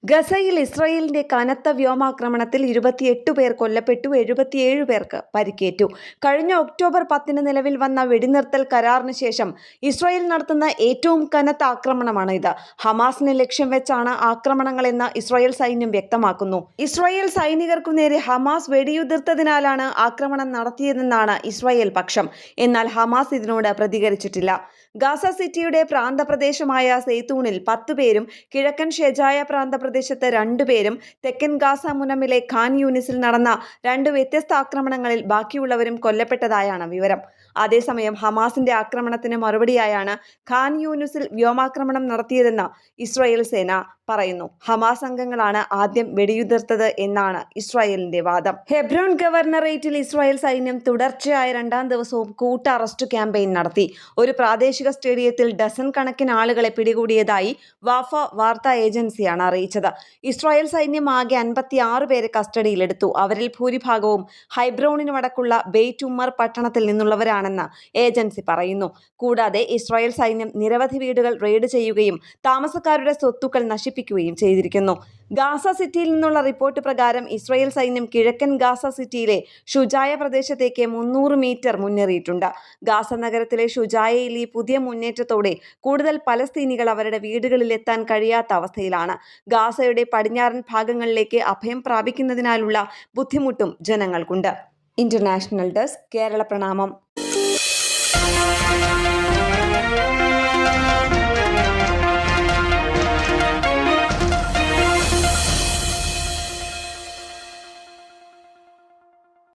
ഗസയിൽ ഇസ്രായേലിന്റെ കനത്ത വ്യോമാക്രമണത്തിൽ 28 പേർ കൊല്ലപ്പെട്ടു, 77 പേർക്ക് പരിക്കേറ്റു. കഴിഞ്ഞ ഒക്ടോബർ 10 നിലവിൽ വന്ന വെടിനിർത്തൽ കരാറിന് ശേഷം ഇസ്രായേൽ നടത്തുന്ന ഏറ്റവും കനത്ത ആക്രമണമാണ് ഇത്. ഹമാസിനെ ലക്ഷ്യം വെച്ചാണ് ആക്രമണങ്ങളെന്ന് ഇസ്രായേൽ സൈന്യം വ്യക്തമാക്കുന്നു. ഇസ്രായേൽ സൈനികർക്കു നേരെ ഹമാസ് വെടിയുതിർത്തതിനാലാണ് ആക്രമണം നടത്തിയതെന്നാണ് ഇസ്രായേൽ പക്ഷം. എന്നാൽ ഹമാസ് ഇതിനോട് പ്രതികരിച്ചിട്ടില്ല. ഗാസ സിറ്റിയുടെ പ്രാന്തപ്രദേശമായ സെയ്തൂണിൽ 10 പേരും കിഴക്കൻ ഷെജായ പ്രാന്തപ്രദേശത്ത് 2 പേരും തെക്കൻ ഗാസ മുനമ്പിലെ ഖാൻ യൂനിസിൽ നടന്ന 2 വ്യത്യസ്ത ആക്രമണങ്ങളിൽ ബാക്കിയുള്ളവരും കൊല്ലപ്പെട്ടതായാണ് വിവരം. അതേസമയം ഹമാസിന്റെ ആക്രമണത്തിന് മറുപടിയായാണ് ഖാൻ യൂനിസിൽ വ്യോമാക്രമണം നടത്തിയതെന്ന് ഇസ്രായേൽ സേന പറയുന്നു. ഹമാസ് അംഗങ്ങളാണ് ആദ്യം വെടിയുതിർത്തത് എന്നാണ് ഇസ്രായേലിന്റെ വാദം. ഹെബ്രോൺ ഗവർണറേറ്റിൽ ഇസ്രായേൽ സൈന്യം തുടർച്ചയായ 2ാം ദിവസവും കൂട്ട അറസ്റ്റ് ക്യാമ്പയിൻ നടത്തി. ഒരു പ്രാദേശിക സ്റ്റേഡിയത്തിൽ ഡസൻ കണക്കിന് ആളുകളെ പിടികൂടിയതായി വാഫ വാർത്താ ഏജൻസിയാണ് അറിയിച്ചത്. ഇസ്രായേൽ സൈന്യം ആകെ 56 പേരെ കസ്റ്റഡിയിലെടുത്തു. അവരിൽ ഭൂരിഭാഗവും ഹൈബ്രോണിന് വടക്കുള്ള ബെയ്റ്റ് ഉമ്മർ പട്ടണത്തിൽ നിന്നുള്ളവരാണെന്ന് ഏജൻസി പറയുന്നു. കൂടാതെ ഇസ്രായേൽ സൈന്യം നിരവധി വീടുകൾ റെയ്ഡ് ചെയ്യുകയും താമസക്കാരുടെ സ്വത്തുക്കൾ നശിപ്പിക്കുകയും ചെയ്തിരിക്കുന്നു. ഗാസ സിറ്റിയിൽ നിന്നുള്ള റിപ്പോർട്ട് പ്രകാരം ഇസ്രായേൽ സൈന്യം കിഴക്കൻ ഗാസ സിറ്റിയിലെ ഷുജായ പ്രദേശത്തേക്ക് 300 മീറ്റർ മുന്നേറിയിട്ടുണ്ട്. ഗാസ നഗരത്തിലെ ഷുജായയിൽ ഈ പുതിയ മുന്നേറ്റത്തോടെ കൂടുതൽ പലസ്തീനികൾ അവരുടെ വീടുകളിൽ എത്താൻ കഴിയാത്ത അവസ്ഥയിലാണ്. ഗാസയുടെ പടിഞ്ഞാറൻ ഭാഗങ്ങളിലേക്ക് അഭയം പ്രാപിക്കുന്നതിനാലുള്ള ബുദ്ധിമുട്ടും ജനങ്ങൾക്കുണ്ട്. ഇന്റർനാഷണൽ ഡെസ്ക്, കേരള പ്രണാമം.